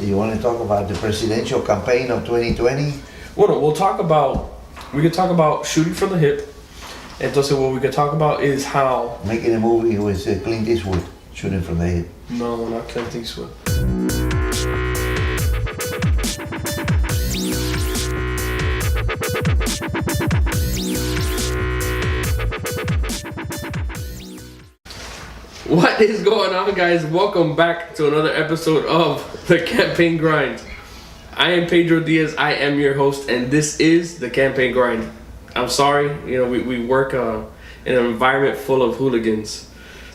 You want to talk about the presidential campaign of 2020? Well, we could talk about shooting from the hip. Entonces, what we could talk about is how... Making a movie with Clint Eastwood, shooting from the hip. No, not Clint Eastwood. What is going on, guys? Welcome back to another episode of The Campaign Grind. I am Pedro Diaz. I am your host, and this is The Campaign Grind. I'm sorry, we work in an environment full of hooligans.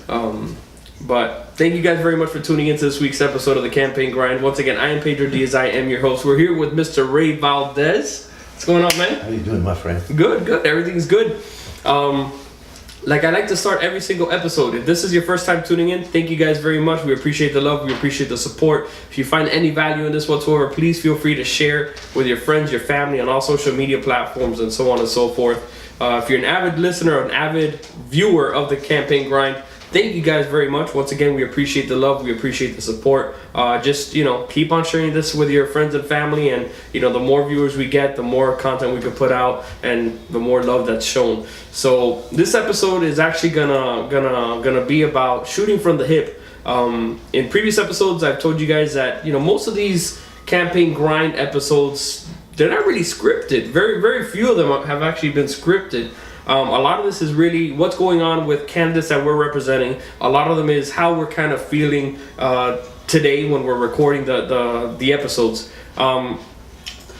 But thank you guys very much for tuning into this week's episode of The Campaign Grind. Once again, I am Pedro Diaz. I am your host. We're here with Mr. Ray Valdez. What's going on, man? How you doing, my friend? Good. Everything's good. Like I like to start every single episode. If this is your first time tuning in, thank you guys very much. We appreciate the love. We appreciate the support. If you find any value in this whatsoever, please feel free to share with your friends, your family, on all social media platforms, and so on and so forth. If you're an avid listener or an avid viewer of The Campaign Grind, thank you guys very much. Once again, we appreciate the love. We appreciate the support. Just keep on sharing this with your friends and family, and the more viewers we get, the more content we can put out, and the more love that's shown. So this episode is actually gonna be about shooting from the hip. In previous episodes, I've told you guys that most of these Campaign Grind episodes, they're not really scripted. Very, very few of them have actually been scripted. A lot of this is really what's going on with candidates that we're representing. A lot of them is how we're kind of feeling today when we're recording the episodes.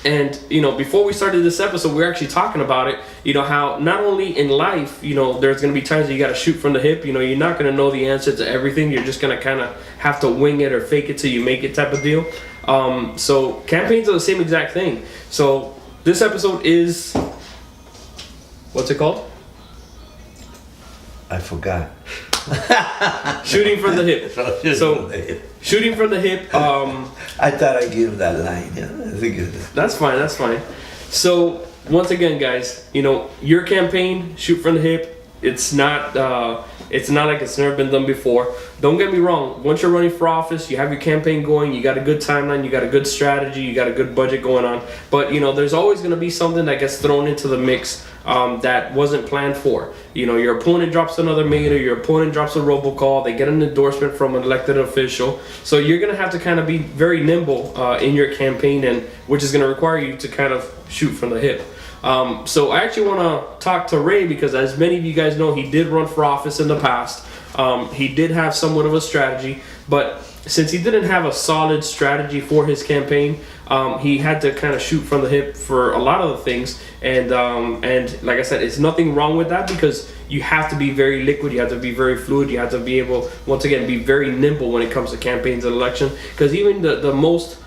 And before we started this episode, we were actually talking about it. How not only in life, there's going to be times that you got to shoot from the hip. You're not going to know the answer to everything. You're just going to kind of have to wing it or fake it till you make it type of deal. So campaigns are the same exact thing. So this episode is... What's it called? I forgot. Shooting from the hip. Shooting from the hip. I thought I'd give that line. That's fine. So once again, guys, your campaign, shoot from the hip. It's not like it's never been done before. Don't get me wrong. Once you're running for office, you have your campaign going. You got a good timeline. You got a good strategy. You got a good budget going on. But there's always going to be something that gets thrown into the mix that wasn't planned for. Your opponent drops another mail, or your opponent drops a robocall. They get an endorsement from an elected official. So you're going to have to kind of be very nimble in your campaign, and which is going to require you to kind of shoot from the hip. So I actually want to talk to Ray because, as many of you guys know, he did run for office in the past. He did have somewhat of a strategy, but since he didn't have a solid strategy for his campaign, he had to kind of shoot from the hip for a lot of the things. And like I said, it's nothing wrong with that, because you have to be very liquid. You have to be very fluid. You have to be able, once again, be very nimble when it comes to campaigns and election, because even the most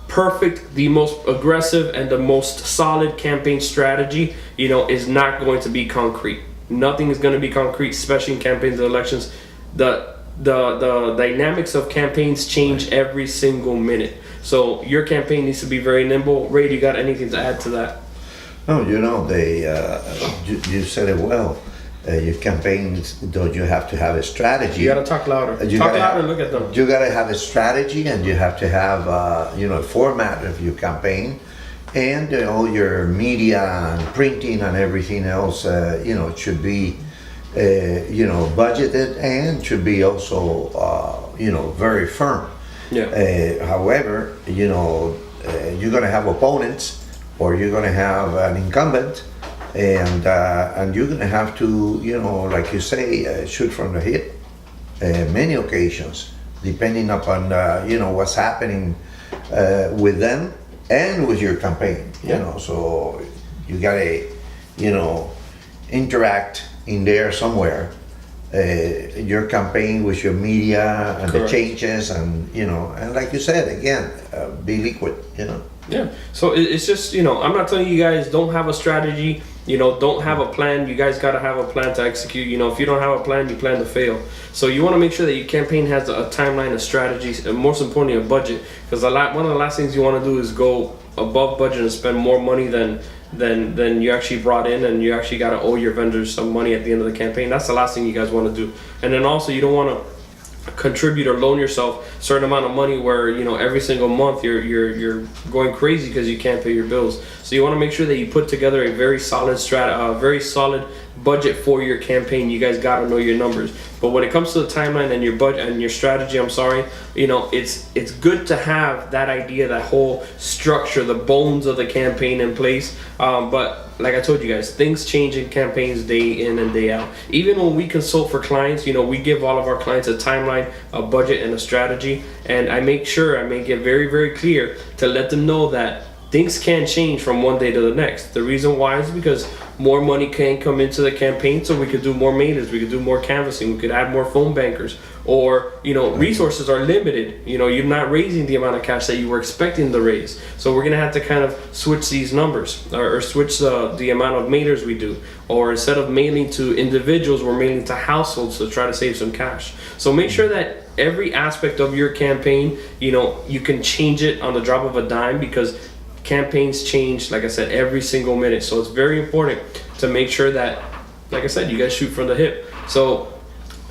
perfect, the most aggressive, and the most solid campaign strategy, is not going to be concrete. Nothing is going to be concrete, especially in campaigns and elections. The dynamics of campaigns change every single minute. So your campaign needs to be very nimble. Ray, do you got anything to add to that? No, you said it well. Your campaigns, though, you have to have a strategy. You gotta talk louder. Talk louder and look at them. You gotta have a strategy, and you have to have a format of your campaign, and all your media and printing and everything else. It should be budgeted, and should be also very firm. Yeah. However, you're gonna have opponents, or you're gonna have an incumbent. And you're gonna have to, like you say, shoot from the hip. Many occasions, depending upon what's happening with them and with your campaign. So you gotta interact in there somewhere. Your campaign with your media and Correct. The changes, and and like you said again, be liquid. Yeah. So it's just I'm not telling you guys don't have a strategy. Don't have a plan. You guys got to have a plan to execute. If you don't have a plan, you plan to fail. So you want to make sure that your campaign has a timeline, a strategy, and most importantly, a budget. Because one of the last things you want to do is go above budget and spend more money than you actually brought in, and you actually got to owe your vendors some money at the end of the campaign. That's the last thing you guys want to do. And then also, you don't want to contribute or loan yourself a certain amount of money where, you know, every single month you're going crazy because you can't pay your bills. So you want to make sure that you put together a very solid very solid budget for your campaign. You guys got to know your numbers. But when it comes to the timeline and your budget and your strategy, I'm sorry, you know, it's good to have that idea, that whole structure, the bones of the campaign in place. But like I told you guys, things change in campaigns day in and day out. Even when we consult for clients, you know, we give all of our clients a timeline, a budget, and a strategy. And I make it very, very clear to let them know that things can change from one day to the next. The reason why is because more money can come into the campaign, so we could do more maintenance, we could do more canvassing, we could add more phone bankers, or, you know, resources are limited. You know, you're not raising the amount of cash that you were expecting to raise. So we're gonna have to kind of switch these numbers, or switch the amount of mailers we do. Or instead of mailing to individuals, we're mailing to households to try to save some cash. So make sure that every aspect of your campaign, you know, you can change it on the drop of a dime, because campaigns change, like I said, every single minute. So it's very important to make sure that, like I said, you guys shoot from the hip. So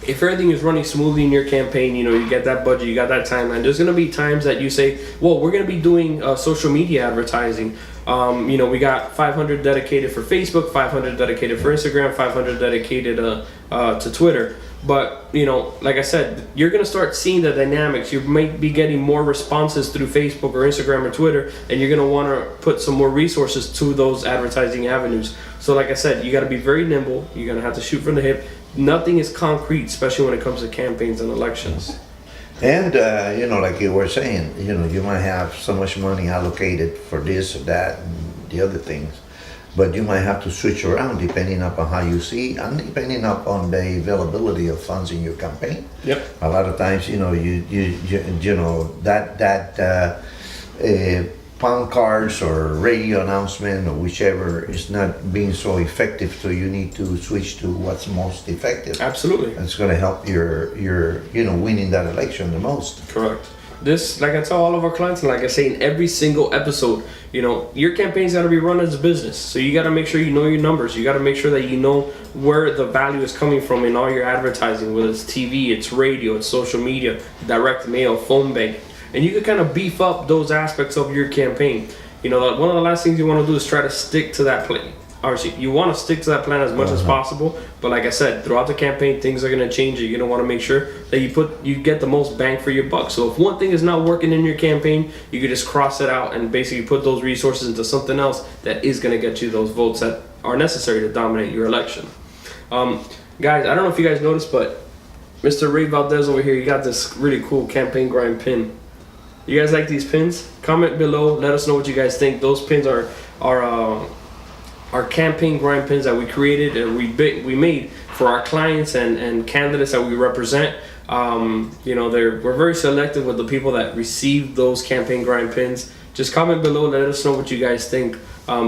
if everything is running smoothly in your campaign, you know, you get that budget, you got that timeline, there's going to be times that you say, well, we're going to be doing social media advertising. You know, we got 500 dedicated for Facebook, 500 dedicated for Instagram, 500 dedicated to Twitter. But, you know, like I said, you're going to start seeing the dynamics. You might be getting more responses through Facebook or Instagram or Twitter, and you're going to want to put some more resources to those advertising avenues. So like I said, you got to be very nimble. You're going to have to shoot from the hip. Nothing is concrete, especially when it comes to campaigns and elections. And, you know, like you were saying, you know, you might have so much money allocated for this or that and the other things, but you might have to switch around depending upon how you see and depending upon the availability of funds in your campaign. Yep. A lot of times, you know, you know, that pound cards or radio announcement or whichever is not being so effective, so you need to switch to what's most effective. Absolutely. It's going to help your you know, winning that election the most. Correct. This, like I tell all of our clients, and like I say in every single episode, you know, your campaign's got to be run as a business. So you got to make sure you know your numbers. You got to make sure that you know where the value is coming from in all your advertising, whether it's TV, it's radio, it's social media, direct mail, phone bank. And you can kind of beef up those aspects of your campaign. You know, one of the last things you want to do is try to stick to that plan. Obviously, you want to stick to that plan as much as possible. But like I said, throughout the campaign, things are going to change. You're going to want to make sure that you get the most bang for your buck. So if one thing is not working in your campaign, you can just cross it out and basically put those resources into something else that is going to get you those votes that are necessary to dominate your election. Guys, I don't know if you guys noticed, but Mr. Ray Valdez over here, you got this really cool campaign grind pin. You guys like these pins? Comment below. Let us know what you guys think. Those pins are campaign grind pins that we created and we made for our clients and candidates that we represent. You know, we're very selective with the people that receive those campaign grind pins. Just comment below. Let us know what you guys think.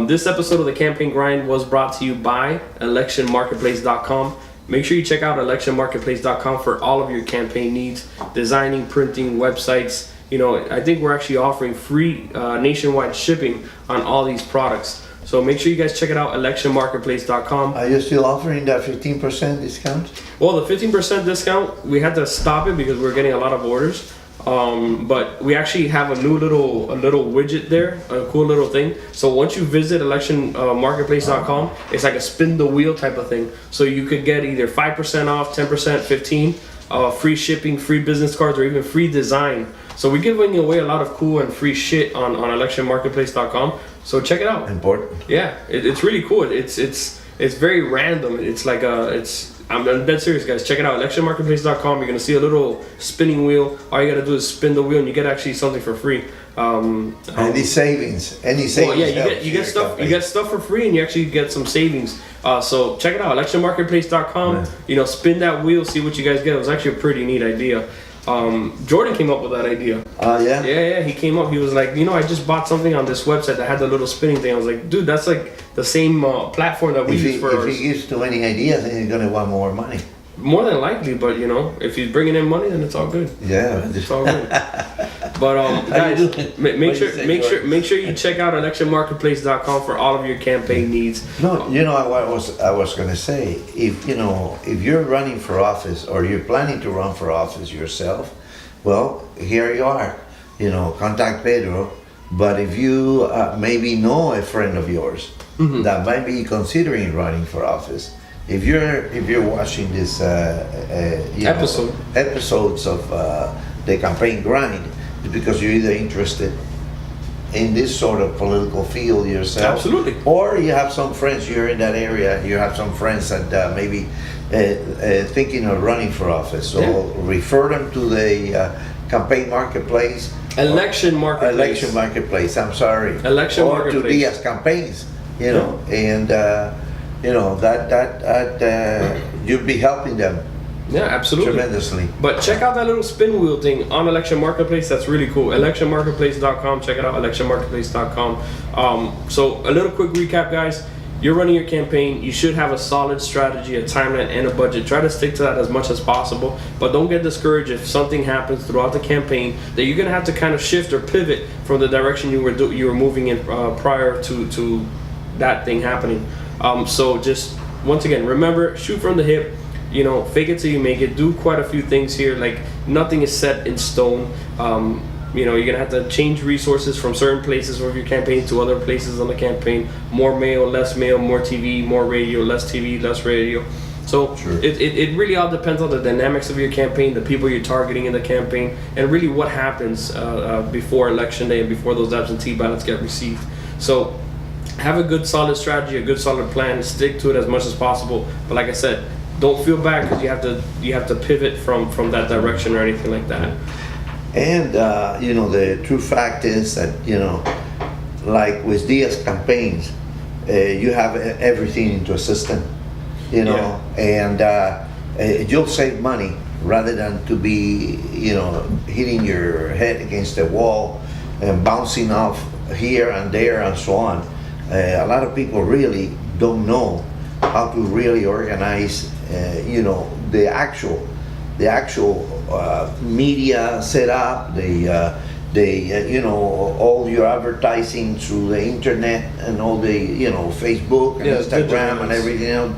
This episode of the Campaign Grind was brought to you by electionmarketplace.com. Make sure you check out electionmarketplace.com for all of your campaign needs, designing, printing, websites. You know, I think we're actually offering free nationwide shipping on all these products. So make sure you guys check it out, electionmarketplace.com. Are you still offering that 15% discount? Well, the 15% discount, we had to stop it because we're getting a lot of orders. But we actually have a little widget there, a cool little thing. So once you visit electionmarketplace.com, it's like a spin the wheel type of thing. So you could get either 5% off, 10%, 15%, free shipping, free business cards, or even free design. So we're giving away a lot of cool and free shit on electionmarketplace.com. So check it out. Important. Yeah, it's really cool. It's very random. It's like I'm dead serious, guys. Check it out, electionmarketplace.com. You're gonna see a little spinning wheel. All you gotta do is spin the wheel, and you get actually something for free. Any savings? Well, yeah, you get stuff. Campaign. You get stuff for free, and you actually get some savings. So check it out, electionmarketplace.com. Yeah. You know, spin that wheel, see what you guys get. It was actually a pretty neat idea. Jordan came up with that idea. Yeah? Yeah, he came up. He was like, you know, I just bought something on this website that had the little spinning thing. I was like, dude, that's like the same platform that we use for ours. If he gives too many ideas, then he's going to want more money. More than likely, but you know, if he's bringing in money, then it's all good. Yeah. It's all good. But How you guys, doing? make What sure you say, make sure George? make sure you check out electionmarketplace.com for all of your campaign needs. No, you know what I was gonna say. If you know, if you're running for office or you're planning to run for office yourself, well, here you are. You know, contact Pedro. But if you maybe know a friend of yours that might be considering running for office, if you're watching this you know, episodes of the campaign grind, it's because you're either interested in this sort of political field yourself, Absolutely. or you have some friends, you're in that area, you have some friends that maybe thinking of running for office, so refer them to the campaign marketplace. Election marketplace. I'm sorry. Election or marketplace. to Diaz campaigns, you know, and you know that you'll be helping them Yeah, absolutely. tremendously. But check out that little spin wheel thing on Election Marketplace. That's really cool. Electionmarketplace.com. Check it out. Electionmarketplace.com. So a little quick recap, guys. You're running your campaign. You should have a solid strategy, a timeline, and a budget. Try to stick to that as much as possible. But don't get discouraged if something happens throughout the campaign that you're gonna have to kind of shift or pivot from the direction you were moving in prior to that thing happening. So just once again, remember, shoot from the hip. You know, fake it till you make it. Do quite a few things here. Like, nothing is set in stone. You know, you're gonna have to change resources from certain places of your campaign to other places on the campaign. More mail, less mail, more TV, more radio, less TV, less radio. So Sure. it really all depends on the dynamics of your campaign, the people you're targeting in the campaign, and really what happens before election day and before those absentee ballots get received. So have a good solid strategy, a good solid plan, stick to it as much as possible. But like I said, don't feel bad because you have to pivot from that direction or anything like that. And you know, the true fact is that, you know, like with Diaz campaigns, you have everything into a system, you know, and you'll save money rather than to be, you know, hitting your head against the wall and bouncing off here and there and so on. A lot of people really don't know how to really organize, you know, the actual media setup, you know, all your advertising through the internet and all the, you know, Facebook and Instagram and everything else,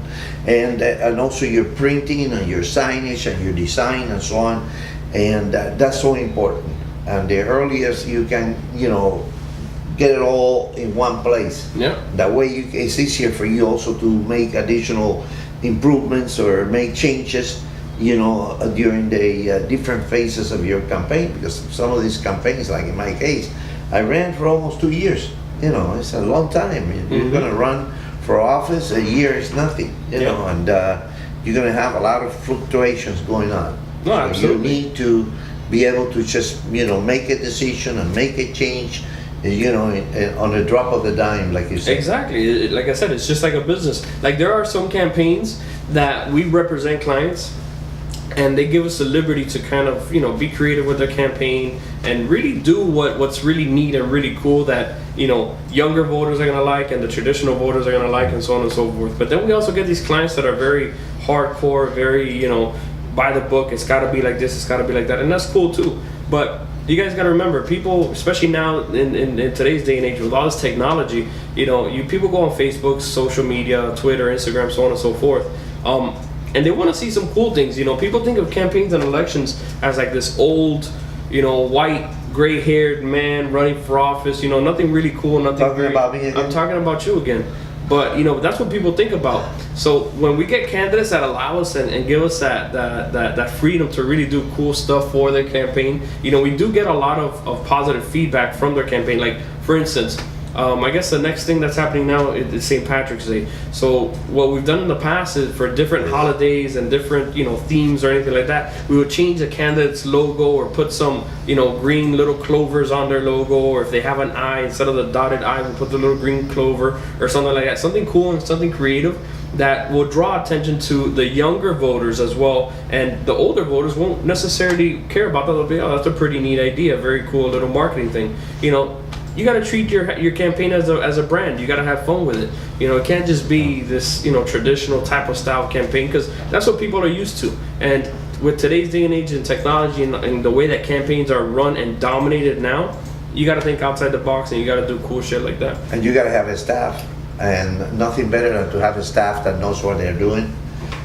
and also your printing and your signage and your design and so on, and that's so important. And the earliest you can, you know, get it all in one place. Yeah. That way it's easier for you also to make additional improvements or make changes, you know, during the different phases of your campaign, because some of these campaigns, like in my case, I ran for almost 2 years. You know, it's a long time. You're gonna run for office, a year is nothing, you know, and you're gonna have a lot of fluctuations going on. No, So absolutely. you need to be able to just, you know, make a decision and make a change, you know, on the drop of the dime, like you said. Exactly. Like I said, it's just like a business. Like, there are some campaigns that we represent clients, and they give us the liberty to kind of, you know, be creative with their campaign and really do what's really neat and really cool that, you know, younger voters are gonna like and the traditional voters are gonna like, and so on and so forth. But then we also get these clients that are very hardcore, very, you know, by the book. It's got to be like this, it's got to be like that, and that's cool too. But you guys got to remember, people, especially now in today's day and age with all this technology, you know, people go on Facebook, social media, Twitter, Instagram, so on and so forth, and they want to see some cool things. You know, people think of campaigns and elections as like this old, you know, white, gray-haired man running for office. You know, nothing really cool, nothing. Talking about me again? I'm talking about you again. But, you know, that's what people think about. So when we get candidates that allow us and give us that freedom to really do cool stuff for their campaign, you know, we do get a lot of positive feedback from their campaign. Like, for instance, I guess the next thing that's happening now is St. Patrick's Day. So what we've done in the past is for different holidays and different, you know, themes or anything like that, we would change the candidate's logo or put some, you know, green little clovers on their logo, or if they have an eye, instead of the dotted I, we'll put the little green clover or something like that. Something cool and something creative that will draw attention to the younger voters as well, and the older voters won't necessarily care about that. They'll be, oh, that's a pretty neat idea, very cool little marketing thing. You know, you got to treat your campaign as a brand. You got to have fun with it. You know, it can't just be this, you know, traditional type of style campaign, because that's what people are used to. And with today's day and age and technology and the way that campaigns are run and dominated now, you got to think outside the box and you got to do cool shit like that. And you got to have a staff, and nothing better than to have a staff that knows what they're doing,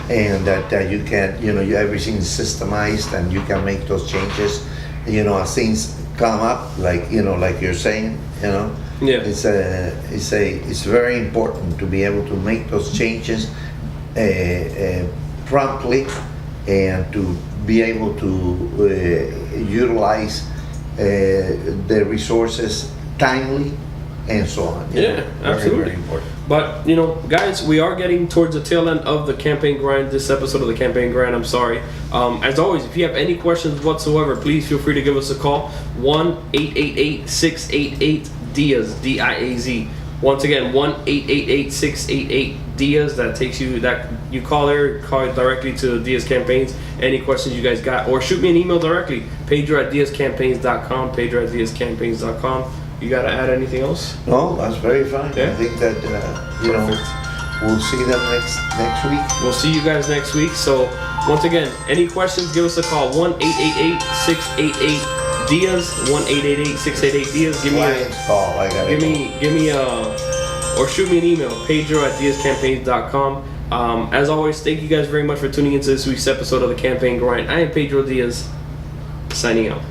and that you can, everything's systemized and you can make those changes, as things come up, like you're saying, Yeah. It's very important to be able to make those changes promptly, and to be able to utilize the resources timely, and so on. Yeah, absolutely. Very important. But guys, we are getting towards the tail end of the campaign grind. This episode of the campaign grind. I'm sorry. As always, if you have any questions whatsoever, please feel free to give us a call. 1-888-688-DIAZ, DIAZ. Once again, 1-888-688-DIAZ. That takes you, that you call directly to Diaz Campaigns. Any questions you guys got, or shoot me an email directly. Pedro at DiazCampaigns.com. Pedro at DiazCampaigns.com. You gotta add anything else? No, that's very fine. Yeah. I think that we'll see them next week. We'll see you guys next week. So once again, any questions, give us a call. 1-888-688-DIAZ. 1-888-688-DIAZ. Give me call. I gotta give me or shoot me an email. Pedro at DiazCampaigns.com. As always, thank you guys very much for tuning into this week's episode of the Campaign Grind. I am Pedro Diaz, signing out.